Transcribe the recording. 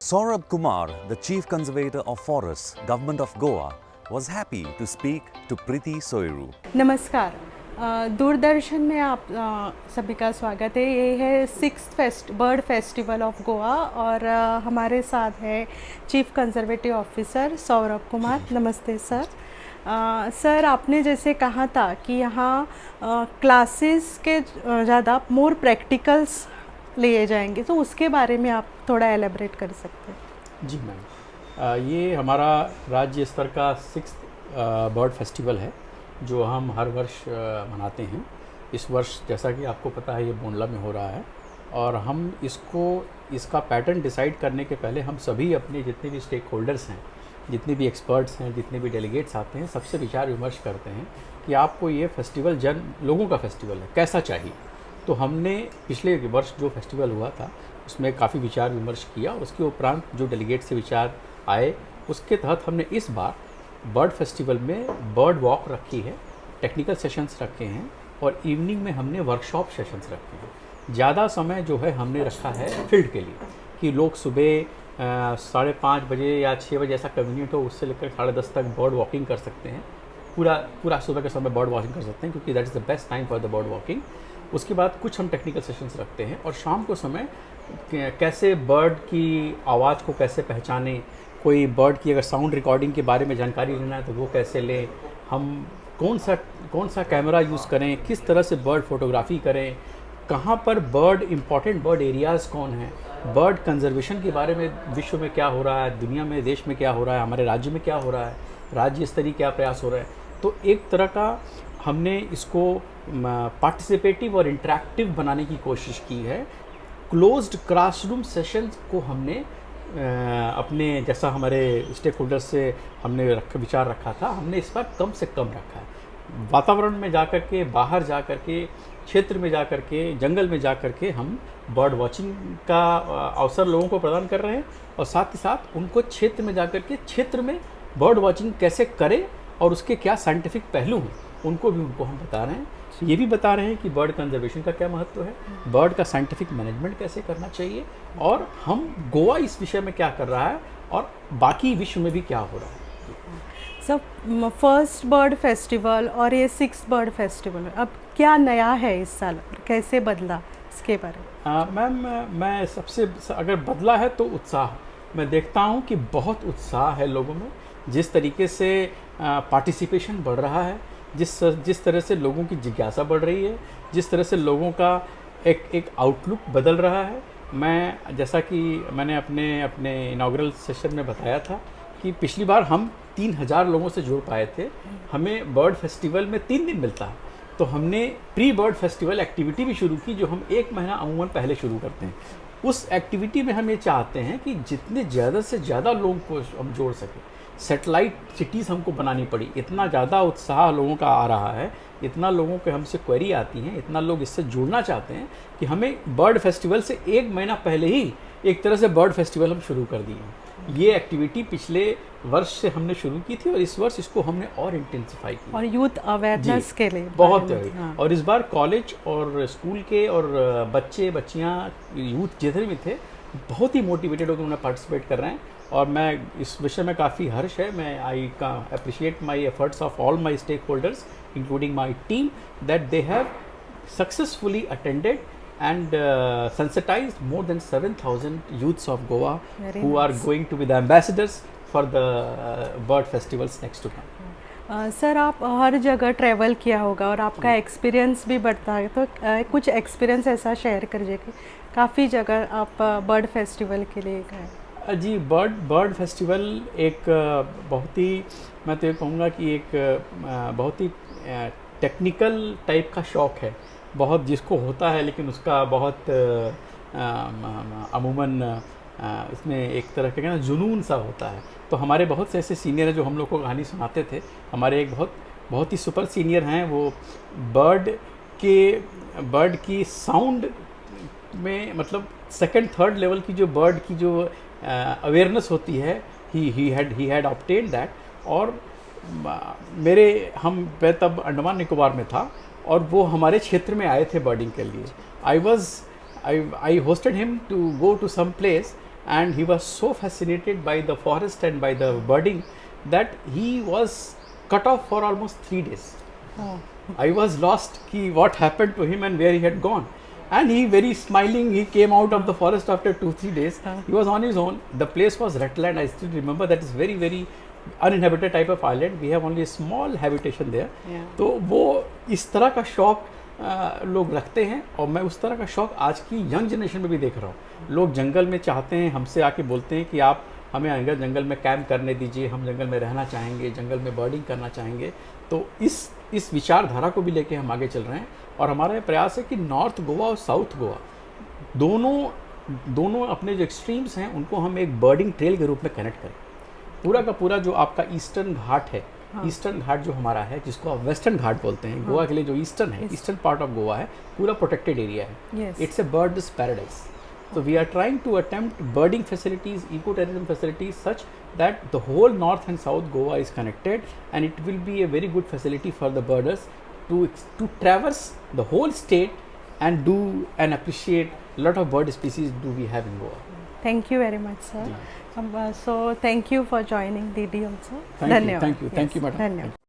Saurabh Kumar, the Chief Conservator of Forests, Government of Goa, was happy to speak to Preeti Soiru. नमस्कार, दूरदर्शन में आप सभी का स्वागत है। ये है 6th bird festival of Goa और हमारे साथ है chief conservative officer Saurabh Kumar. नमस्ते सर। सर, आपने जैसे कहा था कि यहाँ क्लासेस के ज़्यादा मोर प्रैक्टिकल्स लिए जाएंगे, तो उसके बारे में आप थोड़ा एलेबरेट कर सकते हैं? जी मैम, ये हमारा राज्य स्तर का 6th बर्ड फेस्टिवल है जो हम हर वर्ष मनाते हैं। इस वर्ष जैसा कि आपको पता है ये बोंडला में हो रहा है और हम इसका पैटर्न डिसाइड करने के पहले हम सभी अपने जितने भी स्टेक होल्डर्स हैं, जितने भी एक्सपर्ट्स हैं, जितने भी डेलीगेट्स आते हैं, सबसे विचार विमर्श करते हैं कि आपको ये फेस्टिवल लोगों का फेस्टिवल है, कैसा चाहिए। तो हमने पिछले वर्ष जो फेस्टिवल हुआ था उसमें काफ़ी विचार विमर्श किया। उसके उपरांत जो डेलीगेट से विचार आए उसके तहत हमने इस बार बर्ड फेस्टिवल में बर्ड वॉक रखी है, टेक्निकल सेशंस रखे हैं और इवनिंग में हमने वर्कशॉप सेशंस रखे हैं। ज़्यादा समय जो है हमने रखा है फील्ड के लिए कि लोग सुबह 5:30 बजे या 6 बजे ऐसा कन्वीनियंट हो उससे लेकर 10:30 तक बर्ड वॉकिंग कर सकते हैं। पूरा सुबह के समय बर्ड वॉकिंग कर सकते हैं क्योंकि that is the best time for the bird walking. उसके बाद कुछ हम टेक्निकल सेशंस रखते हैं और शाम को समय कैसे बर्ड की आवाज़ को कैसे पहचानें, कोई बर्ड की अगर साउंड रिकॉर्डिंग के बारे में जानकारी लेना है तो वो कैसे लें, हम कौन सा कैमरा यूज़ करें, किस तरह से बर्ड फोटोग्राफी करें, कहाँ पर इम्पॉर्टेंट बर्ड एरियाज़ कौन हैं, बर्ड कंजर्वेशन के बारे में विश्व में क्या हो रहा है, दुनिया में देश में क्या हो रहा है, हमारे राज्य में क्या हो रहा है, राज्य स्तरीय क्या प्रयास हो रहा है। तो एक तरह का हमने इसको पार्टिसिपेटिव और इंटरेक्टिव बनाने की कोशिश की है। क्लोज्ड क्लासरूम सेशंस को हमने अपने जैसा हमारे स्टेक होल्डर्स से हमने विचार रखा था, हमने इस बार कम से कम रखा है। वातावरण में जाकर के, बाहर जाकर के, क्षेत्र में जाकर के, जंगल में जाकर के हम बर्ड वॉचिंग का अवसर लोगों को प्रदान कर रहे हैं और साथ ही साथ उनको क्षेत्र में जाकर के क्षेत्र में बर्ड वॉचिंग कैसे करें और उसके क्या साइंटिफिक पहलू हैं उनको हम बता रहे हैं। ये भी बता रहे हैं कि बर्ड कंजर्वेशन का क्या महत्व है, बर्ड का साइंटिफिक मैनेजमेंट कैसे करना चाहिए और हम गोवा इस विषय में क्या कर रहा है और बाकी विश्व में भी क्या हो रहा है। सब फर्स्ट बर्ड फेस्टिवल और ये 6th बर्ड फेस्टिवल, अब क्या नया है इस साल, कैसे बदला, इसके बारे में? मैम, मैं सबसे अगर बदला है तो उत्साह, मैं देखता हूँ कि बहुत उत्साह है लोगों में, जिस तरीके से पार्टिसिपेशन बढ़ रहा है, जिस तरह से लोगों की जिज्ञासा बढ़ रही है, जिस तरह से लोगों का एक आउटलुक बदल रहा है। मैं जैसा कि मैंने अपने इनॉग्रल सेशन में बताया था कि पिछली बार हम 3000 लोगों से जुड़ पाए थे। हमें बर्ड फेस्टिवल में 3 दिन मिलता है, तो हमने प्री बर्ड फेस्टिवल एक्टिविटी भी शुरू की जो हम 1 महीना अमूमन पहले शुरू करते हैं। उस एक्टिविटी में हम ये चाहते हैं कि जितने ज़्यादा से ज़्यादा लोगों को हम जोड़ सकें। सेटेलाइट सिटीज़ हमको बनानी पड़ी, इतना ज़्यादा उत्साह लोगों का आ रहा है, इतना लोगों के हमसे क्वेरी आती हैं, इतना लोग इससे जुड़ना चाहते हैं कि हमें बर्ड फेस्टिवल से 1 महीना पहले ही एक तरह से बर्ड फेस्टिवल हम शुरू कर दिए। ये एक्टिविटी पिछले वर्ष से हमने शुरू की थी और इस वर्ष इसको हमने और इंटेंसिफाई किया और यूथ अवेयरनेस के लिए बहुत हाँ। और इस बार कॉलेज और स्कूल के और बच्चे बच्चियाँ यूथ जितने भी थे बहुत ही मोटिवेटेड होकर उन्हें पार्टिसिपेट कर रहे हैं और मैं इस विषय में काफ़ी हर्ष है। मैं I appreciate my efforts of all my stakeholders including my team that they have successfully attended and sensitized more than 7,000 youths of Goa who are going to be the ambassadors for the bird festivals next to come. Sir, आप हर जगह travel किया होगा और आपका experience भी बढ़ता है, तो कुछ एक्सपीरियंस ऐसा शेयर करिए कि काफ़ी जगह आप बर्ड फेस्टिवल के लिए गए। जी, बर्ड फेस्टिवल एक बहुत ही, मैं तो ये कहूँगा कि एक बहुत ही टेक्निकल टाइप का शौक़ है, बहुत जिसको होता है, लेकिन उसका बहुत अमूमन इसमें एक तरह का ना जुनून सा होता है। तो हमारे बहुत से ऐसे सीनियर हैं जो हम लोग को कहानी सुनाते थे। हमारे एक बहुत ही सुपर सीनियर हैं, वो बर्ड की साउंड में मतलब 2nd-3rd लेवल की जो बर्ड की जो अवेयरनेस होती है, ही हैड ऑब्टेन्ड दैट। और मैं तब अंडमान निकोबार में था और वो हमारे क्षेत्र में आए थे बर्डिंग के लिए। I hosted him to go to some place, and he was so fascinated by the forest and by the birding that he was cut off for almost 3 days. Oh. I was lost ki what happened to him and where he had gone. And he very smiling, he came out of the forest after 2-3 days. He was on his own. The place was Ratland. I still remember that is very, very uninhabited type of island. We have only a small habitation there. Yeah. तो वो इस तरह का शौक लोग रखते हैं, और मैं उस तरह का शौक आज की यंग जनरेशन में भी देख रहा हूँ. लोग जंगल में चाहते हैं, हमसे आके बोलते हैं कि आप हमें अगर जंगल में कैंप करने दीजिए, हम जंगल में रहना चाहेंगे, जंगल में बर्डिंग करना चाहेंगे. तो इस विचारधारा को भी लेके हम आगे चल रहे हैं, और हमारा ये प्रयास है कि नॉर्थ गोवा और साउथ गोवा दोनों अपने जो एक्सट्रीम्स हैं उनको हम एक बर्डिंग ट्रेल के रूप में कनेक्ट करें. पूरा का पूरा जो आपका ईस्टर्न घाट है, ईस्टर्न घाट जो हमारा है, जिसको आप वेस्टर्न घाट बोलते हैं, गोवा के लिए जो ईस्टर्न है, ईस्टर्न पार्ट ऑफ गोवा है, पूरा प्रोटेक्टेड एरिया है. It's a birds paradise. So we are trying to attempt birding facilities, ecotourism facilities such that the whole north and south Goa is connected, and it will be a very good facility for the birders to traverse the whole state and do and appreciate a lot of bird species do we have in Goa. Thank you very much, sir. So thank you for joining Didi also. Thank you, madam. धन्यवाद.